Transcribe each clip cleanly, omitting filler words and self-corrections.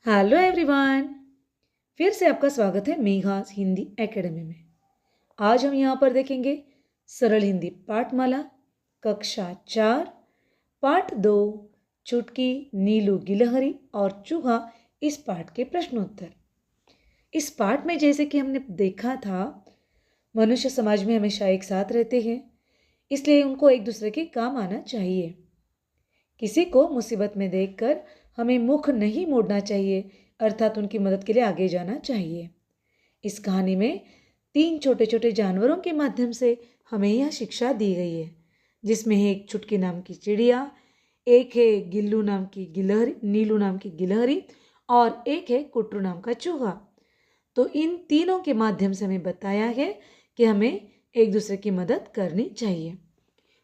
Hello everyone. फिर से आपका स्वागत है मेघास हिंदी एकेडमी में। आज हम यहाँ पर देखेंगे सरल हिंदी पाठमाला कक्षा 4 पाठ 2 चुटकी नीलू गिलहरी और चूहा इस पाठ के प्रश्नोत्तर। इस पाठ में जैसे कि हमने देखा था, मनुष्य समाज में हमेशा एक साथ रहते हैं, इसलिए उनको एक दूसरे के काम आना चाहिए। किसी को मुसीबत में देखकर हमें मुख नहीं मोड़ना चाहिए, अर्थात उनकी मदद के लिए आगे जाना चाहिए। इस कहानी में 3 छोटे छोटे जानवरों के माध्यम से हमें यह शिक्षा दी गई है, जिसमें है एक चुटकी नाम की चिड़िया, एक है गिल्लू नाम की गिलहरी, नीलू नाम की गिलहरी और एक है कुट्टू नाम का चूहा। तो इन तीनों के माध्यम से हमें बताया है कि हमें एक दूसरे की मदद करनी चाहिए।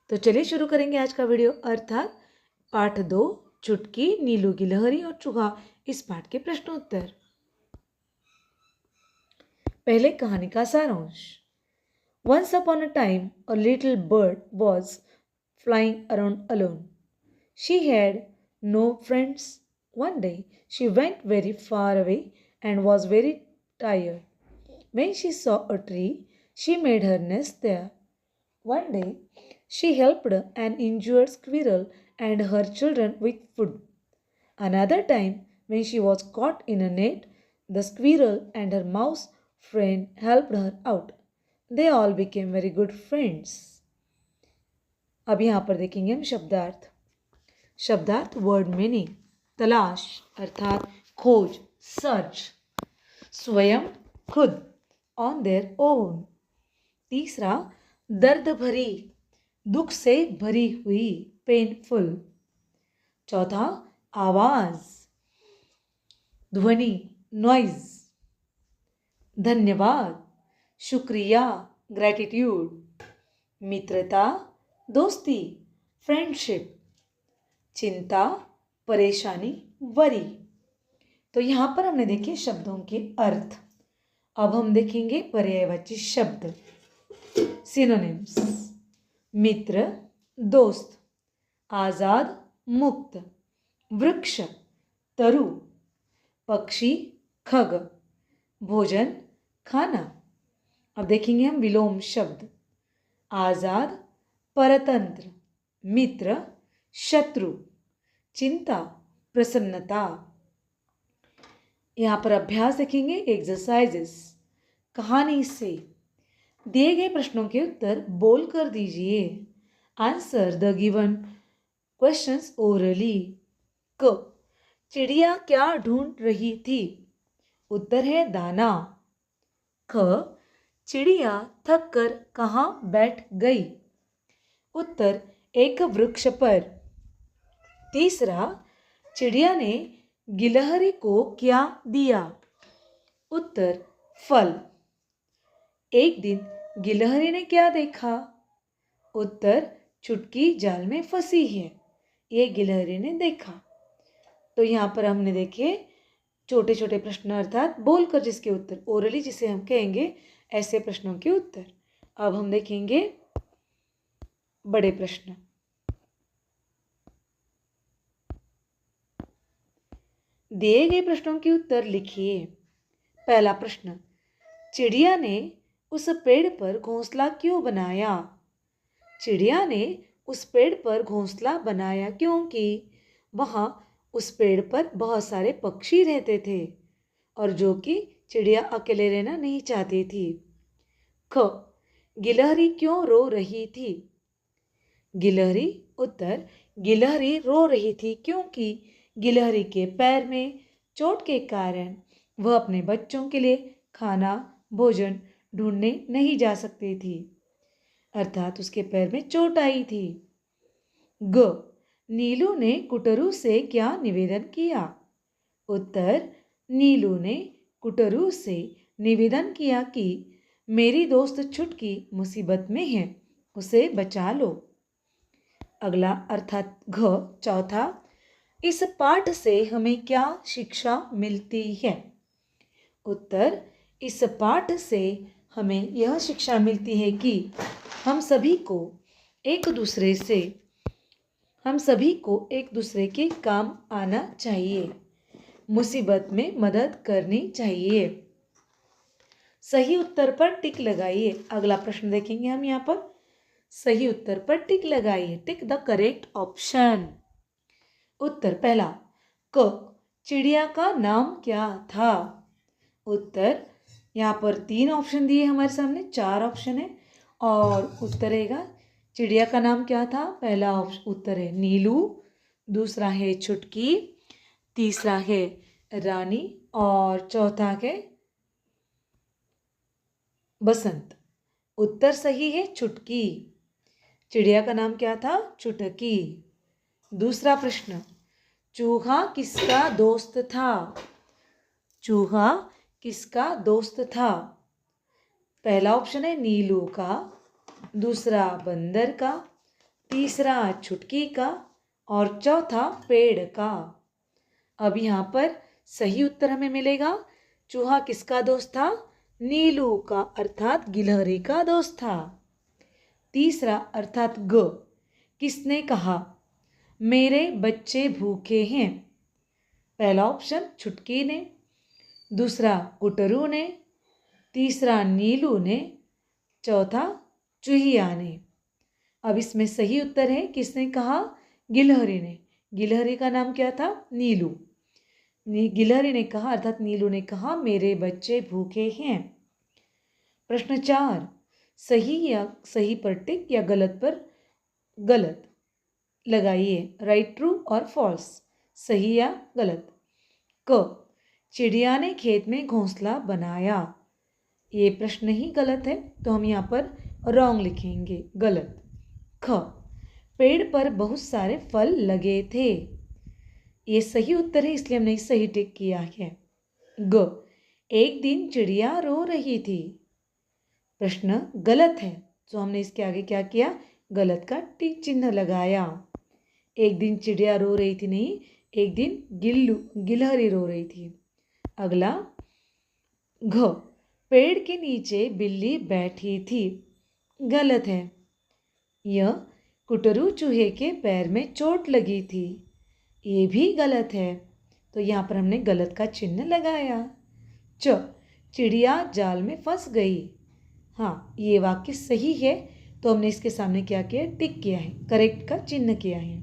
तो चलिए शुरू करेंगे आज का वीडियो, अर्थात पाठ 2 चुटकी नीलू गिलहरी और चूहा इस पाठ के प्रश्नोत्तर। पहले कहानी का सारांश। Once upon a time, a little bird was flying around alone. She had no friends. One day, she went very far away and was very tired. When she saw a tree, she made her nest there. One day, she helped an injured squirrel and her children with food. Another time, when she was caught in a net, the squirrel and her mouse friend helped her out. They all became very good friends. अब यहाँ पर देखेंगे हम शब्दार्थ। शब्दार्थ word meaning, तलाश अर्थात खोज, सर्च। स्वयं खुद, ऑन देयर ओन। तीसरा दर्द भरी, दुख से भरी हुई, पेनफुल। चौथा आवाज, ध्वनि, नॉइज। धन्यवाद, शुक्रिया, ग्रैटिट्यूड। मित्रता, दोस्ती, फ्रेंडशिप। चिंता, परेशानी, वरी। तो यहाँ पर हमने देखे शब्दों के अर्थ। अब हम देखेंगे पर्यायवाची शब्द, सिनोनिम्स। मित्र, दोस्त। आजाद, मुक्त। वृक्ष, तरु। पक्षी, खग। भोजन, खाना। अब देखेंगे हम विलोम शब्द। आजाद, परतंत्र। मित्र, शत्रु। चिंता, प्रसन्नता। यहाँ पर अभ्यास देखेंगे, एक्सरसाइजेस। कहानी से दिए गए प्रश्नों के उत्तर बोल कर दीजिए। Answer the given questions orally. क, चिड़िया क्या ढूंढ रही थी? उत्तर है दाना। ख, चिड़िया थक कर कहाँ बैठ गई? उत्तर एक वृक्ष पर। तीसरा, चिड़िया ने गिलहरी को क्या दिया? उत्तर फल। एक दिन गिलहरी ने क्या देखा? उत्तर चुटकी जाल में फंसी है, ये गिलहरी ने देखा। तो यहाँ पर हमने देखे छोटे छोटे प्रश्न अर्थात बोलकर जिसके उत्तर, ओरली जिसे हम कहेंगे ऐसे प्रश्नों के उत्तर। अब हम देखेंगे बड़े प्रश्न। दिए गए प्रश्नों के उत्तर लिखिए। पहला प्रश्न, चिड़िया ने उस पेड़ पर घोंसला क्यों बनाया? चिड़िया ने उस पेड़ पर घोंसला बनाया क्योंकि वहाँ उस पेड़ पर बहुत सारे पक्षी रहते थे और जो कि चिड़िया अकेले रहना नहीं चाहती थी। ख, गिलहरी क्यों रो रही थी? गिलहरी, उत्तर गिलहरी रो रही थी क्योंकि गिलहरी के पैर में चोट के कारण वह अपने बच्चों के लिए खाना भोजन ढूंढने नहीं जा सकती थी, अर्थात उसके पैर में चोट आई थी। ग, नीलू ने कुटरू से क्या निवेदन किया? उत्तर नीलू ने कुटरू से निवेदन किया कि मेरी दोस्त छुटकी मुसीबत में है, उसे बचा लो। अगला अर्थात घ, चौथा, इस पाठ से हमें क्या शिक्षा मिलती है? उत्तर इस पाठ से हमें यह शिक्षा मिलती है कि हम सभी को एक दूसरे के काम आना चाहिए। मुसीबत में मदद करनी चाहिए। सही उत्तर पर टिक लगाइए। अगला प्रश्न देखेंगे हम यहाँ पर। सही उत्तर पर टिक लगाइए। Tick the correct option. उत्तर पहला, क, चिड़िया का नाम क्या था? उत्तर, यहाँ पर 3 ऑप्शन दिए हमारे सामने, 4 ऑप्शन है और उत्तर रहेगा चिड़िया का नाम क्या था? पहला उत्तर है नीलू, दूसरा है छुटकी, तीसरा है रानी और चौथा है बसंत। उत्तर सही है छुटकी। चिड़िया का नाम क्या था? चुटकी। दूसरा प्रश्न, चूहा किसका दोस्त था? चूहा किसका दोस्त था? पहला ऑप्शन है नीलू का, दूसरा बंदर का, तीसरा छुटकी का और चौथा पेड़ का। अब यहाँ पर सही उत्तर हमें मिलेगा, चूहा किसका दोस्त था? नीलू का अर्थात गिलहरी का दोस्त था। तीसरा अर्थात ग, किसने कहा मेरे बच्चे भूखे हैं? पहला ऑप्शन छुटकी ने, दूसरा कुटरू ने, तीसरा नीलू ने, चौथा चूहिया ने। अब इसमें सही उत्तर है किसने कहा? गिलहरी ने। गिलहरी का नाम क्या था? नीलू। गिलहरी ने कहा अर्थात नीलू ने कहा मेरे बच्चे भूखे हैं। प्रश्न 4, सही पर टिक या गलत पर गलत लगाइए। राइट, ट्रू और फॉल्स, सही या गलत। क, चिड़िया ने खेत में घोंसला बनाया। ये प्रश्न ही गलत है तो हम यहाँ पर रॉन्ग लिखेंगे, गलत। ख, पेड़ पर बहुत सारे फल लगे थे। ये सही उत्तर है इसलिए हमने सही टिक किया है। ग, एक दिन चिड़िया रो रही थी। प्रश्न गलत है तो हमने इसके आगे क्या किया? गलत का टिक चिन्ह लगाया। एक दिन चिड़िया रो रही थी नहीं, एक दिन गिलहरी रो रही थी। अगला घ, पेड़ के नीचे बिल्ली बैठी थी। गलत है। यह कुटरू चूहे के पैर में चोट लगी थी। ये भी गलत है तो यहाँ पर हमने गलत का चिन्ह लगाया। च, चिड़िया जाल में फंस गई। हाँ, ये वाक्य सही है तो हमने इसके सामने क्या किया? टिक किया है, करेक्ट का चिन्ह किया है।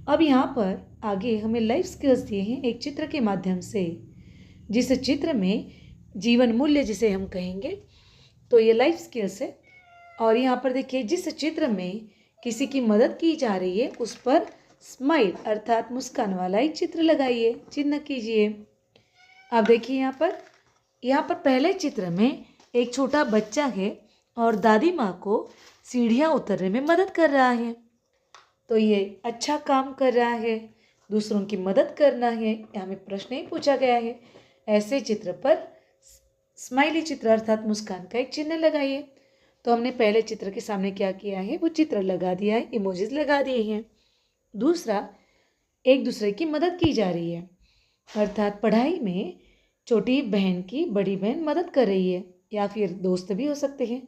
अब यहाँ पर आगे हमें लाइफ स्किल्स दिए हैं एक चित्र के माध्यम से, जिस चित्र में जीवन मूल्य जिसे हम कहेंगे तो ये लाइफ स्किल्स है। और यहाँ पर देखिए जिस चित्र में किसी की मदद की जा रही है उस पर स्माइल अर्थात मुस्कान वाला एक चित्र लगाइए, चिन्ह कीजिए। अब देखिए यहाँ पर पहले चित्र में एक छोटा बच्चा है और दादी माँ को सीढ़ियाँ उतरने में मदद कर रहा है। तो ये अच्छा काम कर रहा है, दूसरों की मदद करना है, यहाँ में प्रश्न ही पूछा गया है। ऐसे चित्र पर स्माइली चित्र अर्थात मुस्कान का एक चिन्ह लगाइए। तो हमने पहले चित्र के सामने क्या किया है? वो चित्र लगा दिया है, इमोजीज लगा दिए हैं। दूसरा, एक दूसरे की मदद की जा रही है अर्थात पढ़ाई में छोटी बहन की बड़ी बहन मदद कर रही है या फिर दोस्त भी हो सकते हैं।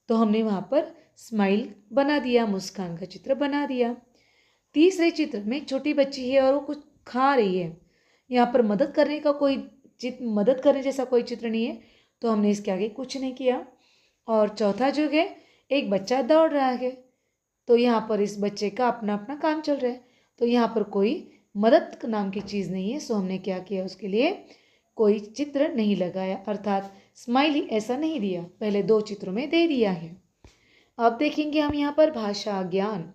तो हमने वहाँ पर स्माइल बना दिया, मुस्कान का चित्र बना दिया। तीसरे चित्र में एक छोटी बच्ची है और वो कुछ खा रही है। यहाँ पर मदद करने जैसा कोई चित्र नहीं है तो हमने इसके आगे कुछ नहीं किया। और चौथा जो है, एक बच्चा दौड़ रहा है तो यहाँ पर इस बच्चे का अपना अपना काम चल रहा है तो यहाँ पर कोई मदद नाम की चीज़ नहीं है। सो हमने क्या किया? उसके लिए कोई चित्र नहीं लगाया अर्थात स्माइली ऐसा नहीं दिया, पहले 2 चित्रों में दे दिया है। अब देखेंगे हम यहाँ पर भाषा ज्ञान,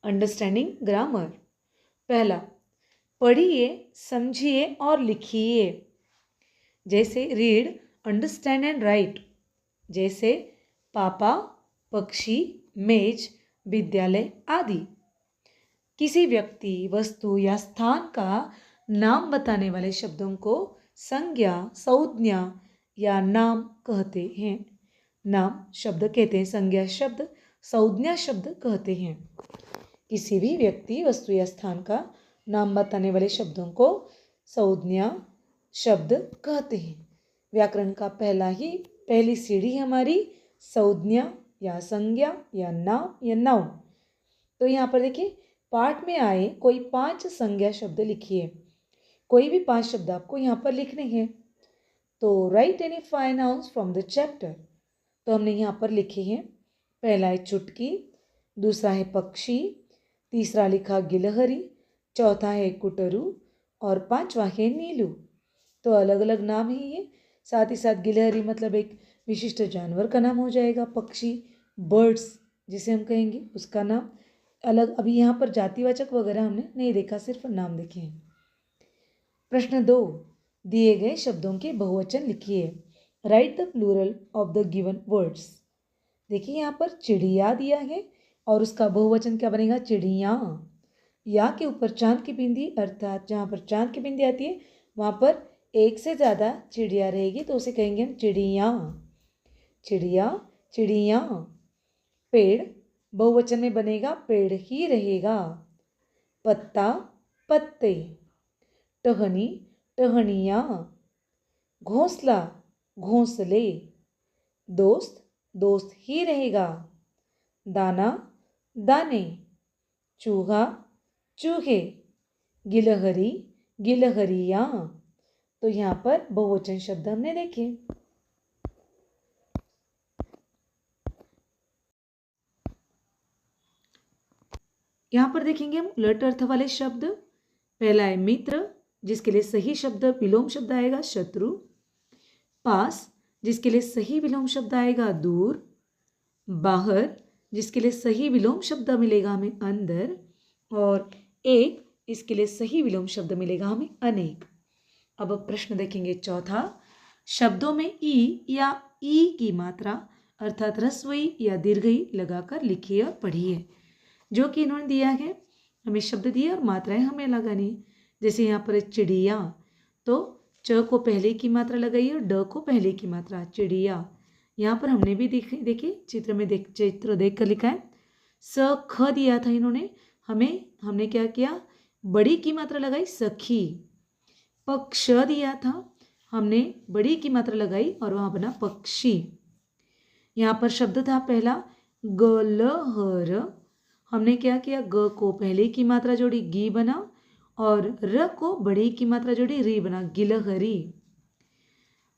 अंडरस्टैंडिंग ग्रामर। पहला, पढ़िए, समझिए और लिखिए। जैसे रीड, अंडरस्टैंड एंड राइट। जैसे पापा, पक्षी, मेज, विद्यालय आदि। किसी व्यक्ति, वस्तु या स्थान का नाम बताने वाले शब्दों को संज्ञा, संज्ञा या नाम कहते हैं। नाम शब्द कहते हैं, संज्ञा शब्द, संज्ञा शब्द कहते हैं। किसी भी व्यक्ति, वस्तु या स्थान का नाम बताने वाले शब्दों को संज्ञा शब्द कहते हैं। व्याकरण का पहली सीढ़ी हमारी संज्ञा या संज्ञा या नाम या नाउन। तो यहाँ पर देखिए पाठ में आए कोई 5 संज्ञा शब्द लिखिए। कोई भी 5 शब्द आपको यहाँ पर लिखने हैं। तो right any 5 nouns from the chapter. तो हमने यहाँ पर लिखे हैं, पहला है चुटकी, दूसरा है पक्षी, तीसरा लिखा गिलहरी, चौथा है कुटरू और पांचवा है नीलू। तो अलग अलग नाम है ये। साथ ही साथ गिलहरी मतलब एक विशिष्ट जानवर का नाम हो जाएगा, पक्षी बर्ड्स जिसे हम कहेंगे उसका नाम अलग। अभी यहाँ पर जातिवाचक वगैरह हमने नहीं देखा, सिर्फ नाम देखे हैं। प्रश्न 2, दिए गए शब्दों के बहुवचन लिखिए। Write the plural of the given words. देखिए यहाँ पर चिड़िया दिया है और उसका बहुवचन क्या बनेगा, चिड़िया। या के ऊपर चांद की बिंदी, अर्थात जहाँ पर चांद की बिंदी आती है वहाँ पर एक से ज़्यादा चिड़िया रहेगी तो उसे कहेंगे हम चिड़िया। चिड़िया चिड़िया। पेड़ बहुवचन में बनेगा पेड़ ही रहेगा। पत्ता पत्ते। टहनी टहनिया। घोंसला घोंसले। दोस्त दोस्त ही रहेगा। दाना दाने। चूहा चूहे। गिलहरी गिलहरियाँ। तो यहाँ पर बहुवचन शब्द हमने देखे। यहाँ पर देखेंगे हम उलट अर्थ वाले शब्द। पहला है मित्र, जिसके लिए सही शब्द विलोम शब्द आएगा शत्रु। पास, जिसके लिए सही विलोम शब्द आएगा दूर। बाहर, जिसके लिए सही विलोम शब्द मिलेगा हमें अंदर। और एक, इसके लिए सही विलोम शब्द मिलेगा हमें अनेक। अब प्रश्न देखेंगे चौथा। शब्दों में ई या ई की मात्रा अर्थात ह्रस्वई या दीर्घई लगाकर लिखिए और पढ़िए। जो कि इन्होंने दिया है, हमें शब्द दिए और मात्राएं हमें लगानी। जैसे यहाँ पर चिड़िया, तो च को पहले की मात्रा लगाइए और ड को पहले की मात्रा, चिड़िया। यहाँ पर हमने भी देखे चित्र में चित्र देख कर लिखा है। स ख दिया था इन्होंने, हमने क्या किया, बड़ी की मात्रा लगाई सखी। पक्ष दिया था, हमने बड़ी की मात्रा लगाई और वहाँ बना पक्षी। यहाँ पर शब्द था पहला गलहर, हमने क्या किया, ग को पहले की मात्रा जोड़ी गी बना और र को बड़ी की मात्रा जोड़ी री बना गिलहरी।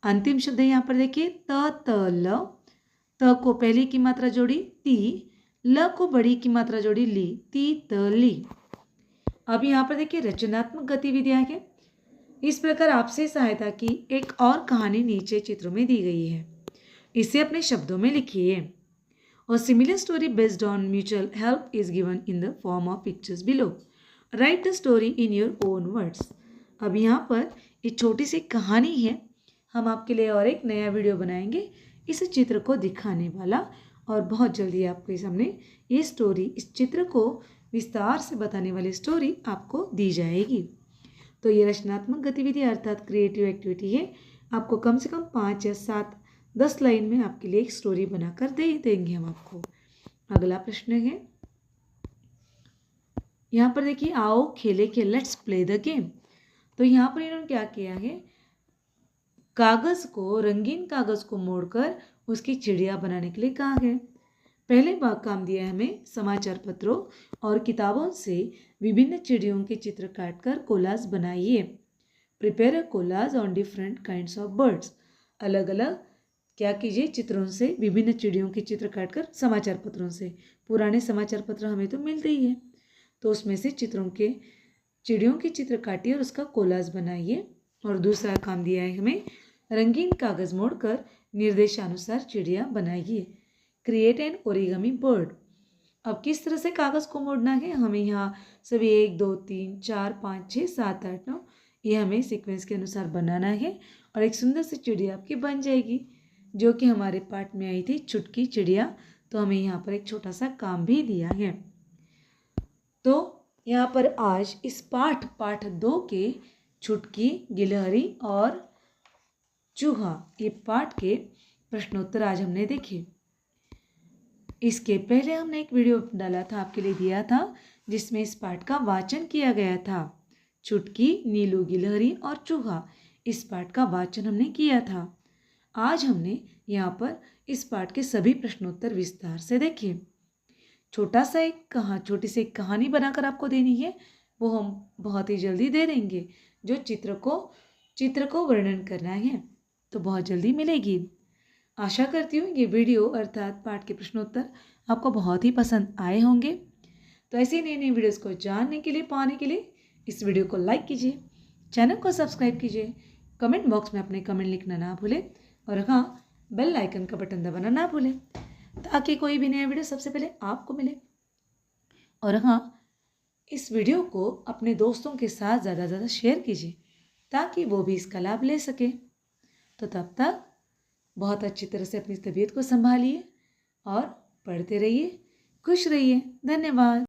अंतिम शब्द यहाँ पर देखिए त को पहले की मात्रा जोड़ी ती, ल को बड़ी की मात्रा जोड़ी ली, ती तली। अब यहाँ पर देखिए रचनात्मक गतिविधियाँ हैं। इस प्रकार आपसे सहायता की एक और कहानी नीचे चित्रों में दी गई है, इसे अपने शब्दों में लिखिए। A similar story based on mutual help is given in the form of pictures below. Write the story in your own words. अब यहाँ पर एक छोटी सी कहानी है, हम आपके लिए और एक नया वीडियो बनाएंगे इस चित्र को दिखाने वाला, और बहुत जल्दी आपके सामने ये स्टोरी, इस चित्र को विस्तार से बताने वाली स्टोरी आपको दी जाएगी। तो ये रचनात्मक गतिविधि अर्थात क्रिएटिव एक्टिविटी है। आपको कम से कम 5 या 7 10 लाइन में आपके लिए एक स्टोरी बनाकर दे देंगे हम आपको। अगला प्रश्न है, यहाँ पर देखिए आओ खेले के, लेट्स प्ले द गेम। तो यहाँ पर इन्होंने क्या किया है, कागज को, रंगीन कागज को मोड़कर उसकी चिड़िया बनाने के लिए कहा है। पहले काम दिया है हमें समाचार पत्रों और किताबों से विभिन्न चिड़ियों के चित्र काटकर कोलाज बनाइए। Prepare a collage on different kinds of birds. अलग अलग क्या कीजिए, चित्रों से विभिन्न चिड़ियों के चित्र काटकर, समाचार पत्रों से, पुराने समाचार पत्र हमें तो मिलते ही है, तो उसमें से चिड़ियों के चित्र काटिए और उसका कोलाज बनाइए। और दूसरा काम दिया है हमें, रंगीन कागज मोड़कर निर्देशानुसार चिड़िया बनाइए। Create an origami bird. अब किस तरह से कागज को मोड़ना है, हमें यहाँ सभी 1 2 3 4 5 6 7 8 9 ये हमें सीक्वेंस के अनुसार बनाना है और एक सुंदर सी चिड़िया आपकी बन जाएगी, जो कि हमारे पाठ में आई थी चुटकी चिड़िया। तो हमें यहाँ पर एक छोटा सा काम भी दिया है। तो यहाँ पर आज इस पाठ 2 के चुटकी, गिलहरी और चूहा, ये पाठ के प्रश्नोत्तर आज हमने देखे। इसके पहले हमने एक वीडियो डाला था, आपके लिए दिया था, जिसमें इस पाठ का वाचन किया गया था। चुटकी, नीलू, गिलहरी और चूहा, इस पाठ का वाचन हमने किया था। आज हमने यहाँ पर इस पाठ के सभी प्रश्नोत्तर विस्तार से देखे। छोटी सी एक कहानी बनाकर आपको देनी है। वो हम बहुत ही जल्दी दे देंगे। जो चित्र को वर्णन करना है तो बहुत जल्दी मिलेगी। आशा करती हूँ ये वीडियो अर्थात पाठ के प्रश्नोत्तर आपको बहुत ही पसंद आए होंगे। तो ऐसी नई नई वीडियोस को जानने के लिए, पाने के लिए इस वीडियो को लाइक कीजिए, चैनल को सब्सक्राइब कीजिए, कमेंट बॉक्स में अपने कमेंट लिखना ना भूलें और हाँ, बेल आइकन का बटन दबाना ना भूलें ताकि कोई भी नया वीडियो सबसे पहले आपको मिले। और हाँ, इस वीडियो को अपने दोस्तों के साथ ज़्यादा से ज़्यादा शेयर कीजिए ताकि वो भी इसका लाभ ले सके। तो तब तक बहुत अच्छी तरह से अपनी तबीयत को संभालिए और पढ़ते रहिए, खुश रहिए। धन्यवाद।